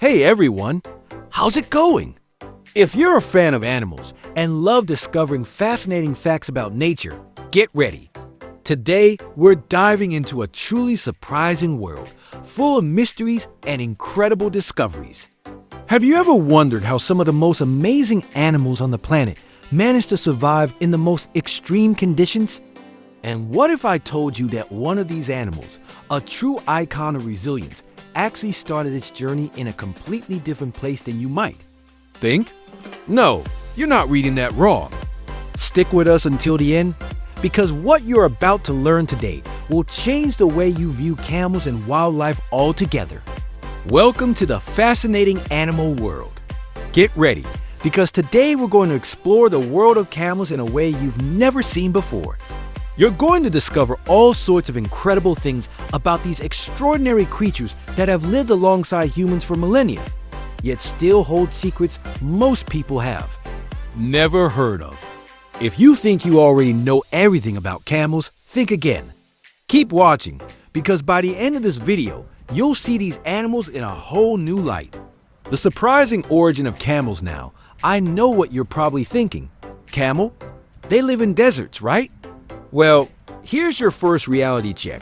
Hey everyone, how's it going? If you're a fan of animals and love discovering fascinating facts about nature, get ready. Today, we're diving into a truly surprising world, full of mysteries and incredible discoveries. Have you ever wondered how some of the most amazing animals on the planet manage to survive in the most extreme conditions? And what if I told you that one of these animals, a true icon of resilience, actually started its journey in a completely different place than you might think? No, you're not reading that wrong. Stick with us until the end, because what you're about to learn today will change the way you view camels and wildlife altogether. Welcome to the fascinating animal world. Get ready, because today we're going to explore the world of camels in a way you've never seen before. You're going to discover all sorts of incredible things about these extraordinary creatures that have lived alongside humans for millennia, yet still hold secrets most people have never heard of. If you think you already know everything about camels, think again. Keep watching, because by the end of this video, you'll see these animals in a whole new light. The surprising origin of camels now. I know what you're probably thinking. Camel? They live in deserts, right? Well, here's your first reality check.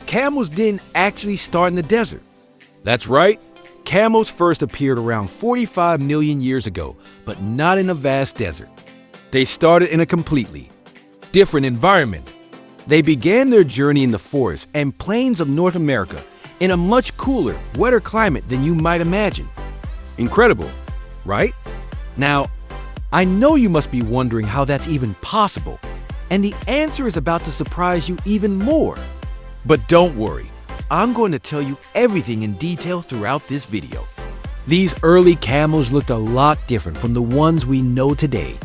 Camels didn't actually start in the desert. That's right. Camels first appeared around 45 million years ago, but not in a vast desert. They started in a completely different environment. They began their journey in the forests and plains of North America in a much cooler, wetter climate than you might imagine. Incredible, right? Now, I know you must be wondering how that's even possible, and the answer is about to surprise you even more. But don't worry, I'm going to tell you everything in detail throughout this video. These early camels looked a lot different from the ones we know today.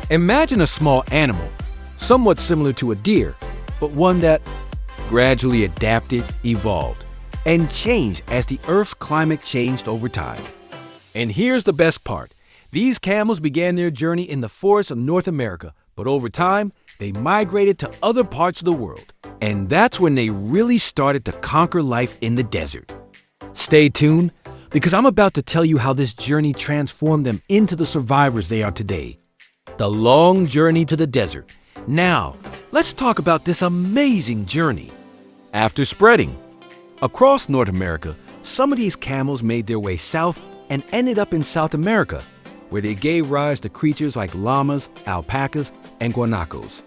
Imagine a small animal, somewhat similar to a deer, but one that gradually adapted, evolved, and changed as the Earth's climate changed over time. And here's the best part. These camels began their journey in the forests of North America, but over time, they migrated to other parts of the world. And that's when they really started to conquer life in the desert. Stay tuned, because I'm about to tell you how this journey transformed them into the survivors they are today. The long journey to the desert. Now, let's talk about this amazing journey. After spreading across North America, some of these camels made their way south and ended up in South America, where they gave rise to creatures like llamas, alpacas, and guanacos.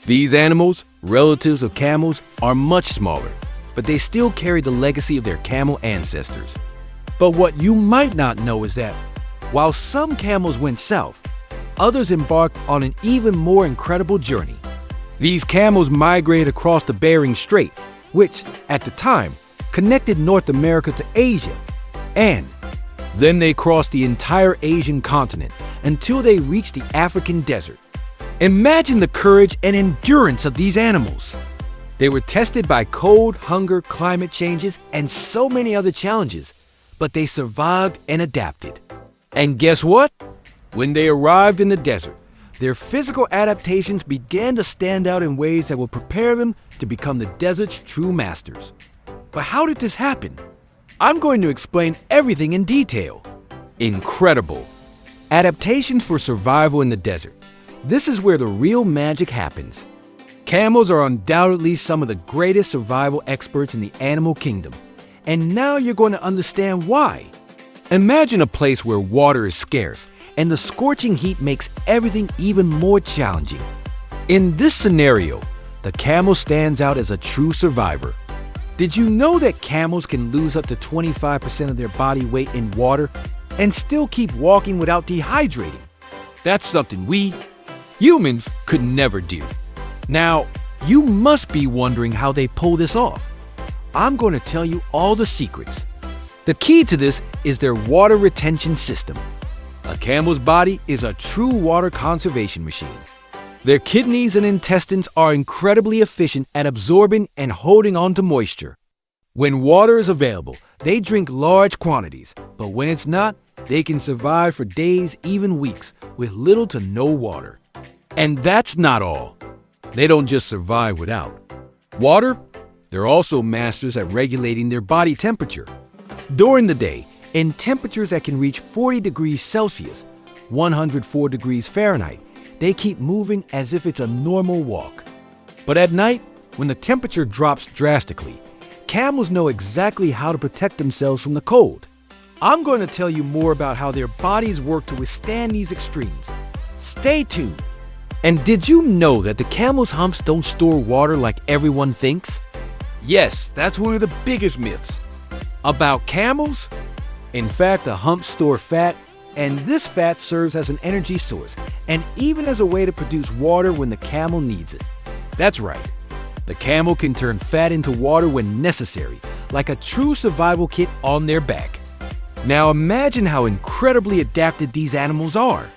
These animals, relatives of camels, are much smaller, but they still carry the legacy of their camel ancestors. But what you might not know is that while some camels went south, others embarked on an even more incredible journey. These camels migrated across the Bering Strait, which, at the time, connected North America to Asia, and then they crossed the entire Asian continent until they reached the African desert. Imagine the courage and endurance of these animals. They were tested by cold, hunger, climate changes, and so many other challenges, but they survived and adapted. And guess what? When they arrived in the desert, their physical adaptations began to stand out in ways that would prepare them to become the desert's true masters. But how did this happen? I'm going to explain everything in detail. Incredible. Adaptations for survival in the desert. This is where the real magic happens. Camels are undoubtedly some of the greatest survival experts in the animal kingdom. And now you're going to understand why. Imagine a place where water is scarce and the scorching heat makes everything even more challenging. In this scenario, the camel stands out as a true survivor. Did you know that camels can lose up to 25% of their body weight in water and still keep walking without dehydrating? That's something we, humans, could never do. Now, you must be wondering how they pull this off. I'm going to tell you all the secrets. The key to this is their water retention system. A camel's body is a true water conservation machine. Their kidneys and intestines are incredibly efficient at absorbing and holding on to moisture. When water is available, they drink large quantities, but when it's not, they can survive for days, even weeks, with little to no water. And that's not all. They don't just survive without water. They're also masters at regulating their body temperature. During the day, In temperatures that can reach 40 degrees Celsius, 104 degrees Fahrenheit, they keep moving as if it's a normal walk. But at night, when the temperature drops drastically, camels know exactly how to protect themselves from the cold. I'm going to tell you more about how their bodies work to withstand these extremes. Stay tuned. And did you know that the camel's humps don't store water like everyone thinks? Yes, that's one of the biggest myths about camels. In fact, the humps store fat, and this fat serves as an energy source and even as a way to produce water when the camel needs it. That's right. The camel can turn fat into water when necessary, like a true survival kit on their back. Now imagine how incredibly adapted these animals are.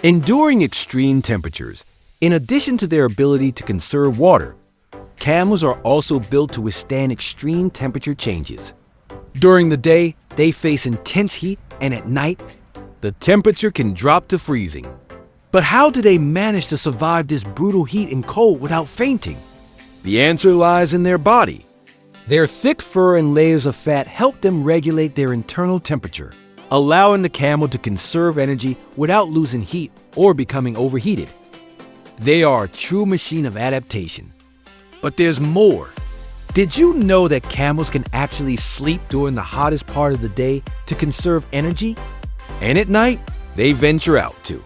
Enduring extreme temperatures, in addition to their ability to conserve water, camels are also built to withstand extreme temperature changes. During the day, they face intense heat, and at night, the temperature can drop to freezing. But how do they manage to survive this brutal heat and cold without fainting? The answer lies in their body. Their thick fur and layers of fat help them regulate their internal temperature, allowing the camel to conserve energy without losing heat or becoming overheated. They are a true machine of adaptation. But there's more. Did you know that camels can actually sleep during the hottest part of the day to conserve energy? And at night, they venture out to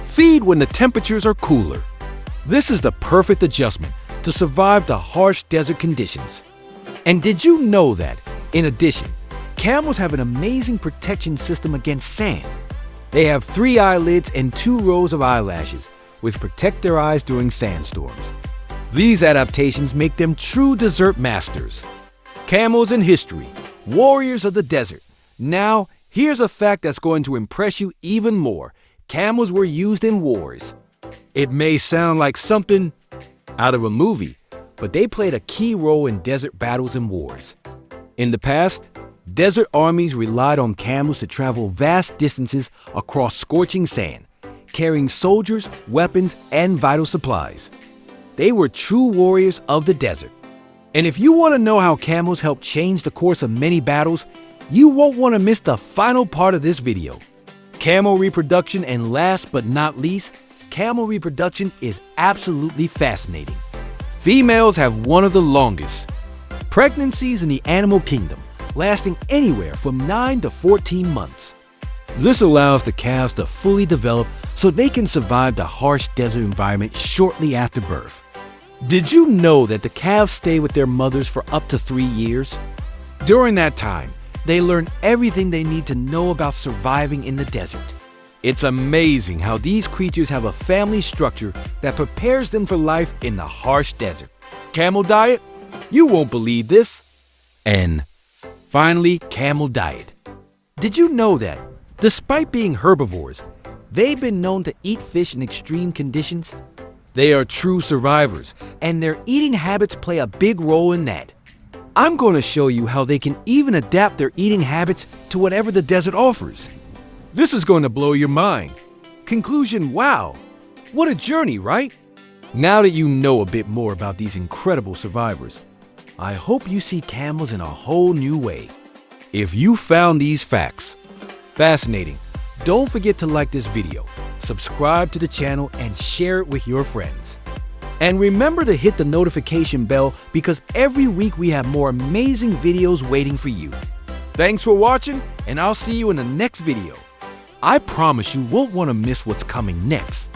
feed when the temperatures are cooler. This is the perfect adjustment to survive the harsh desert conditions. And did you know that, in addition, camels have an amazing protection system against sand? They have 3 eyelids and 2 rows of eyelashes, which protect their eyes during sandstorms. These adaptations make them true desert masters. Camels in history, warriors of the desert. Now, here's a fact that's going to impress you even more. Camels were used in wars. It may sound like something out of a movie, but they played a key role in desert battles and wars. In the past, desert armies relied on camels to travel vast distances across scorching sand, carrying soldiers, weapons, and vital supplies. They were true warriors of the desert. And if you want to know how camels help change the course of many battles, you won't want to miss the final part of this video. Camel reproduction, and last but not least, camel reproduction is absolutely fascinating. Females have one of the longest pregnancies in the animal kingdom, lasting anywhere from 9 to 14 months. This allows the calves to fully develop so they can survive the harsh desert environment shortly after birth. Did you know that the calves stay with their mothers for up to 3 years? During that time, they learn everything they need to know about surviving in the desert. It's amazing how these creatures have a family structure that prepares them for life in the harsh desert. Camel diet? You won't believe this. And finally, camel diet. Did you know that, despite being herbivores, they've been known to eat fish in extreme conditions? They are true survivors, and their eating habits play a big role in that. I'm going to show you how they can even adapt their eating habits to whatever the desert offers. This is going to blow your mind. Conclusion, wow, what a journey, right? Now that you know a bit more about these incredible survivors, I hope you see camels in a whole new way. If you found these facts fascinating, don't forget to like this video, subscribe to the channel, and share it with your friends. And remember to hit the notification bell because every week we have more amazing videos waiting for you. Thanks for watching, and I'll see you in the next video. I promise you won't want to miss what's coming next.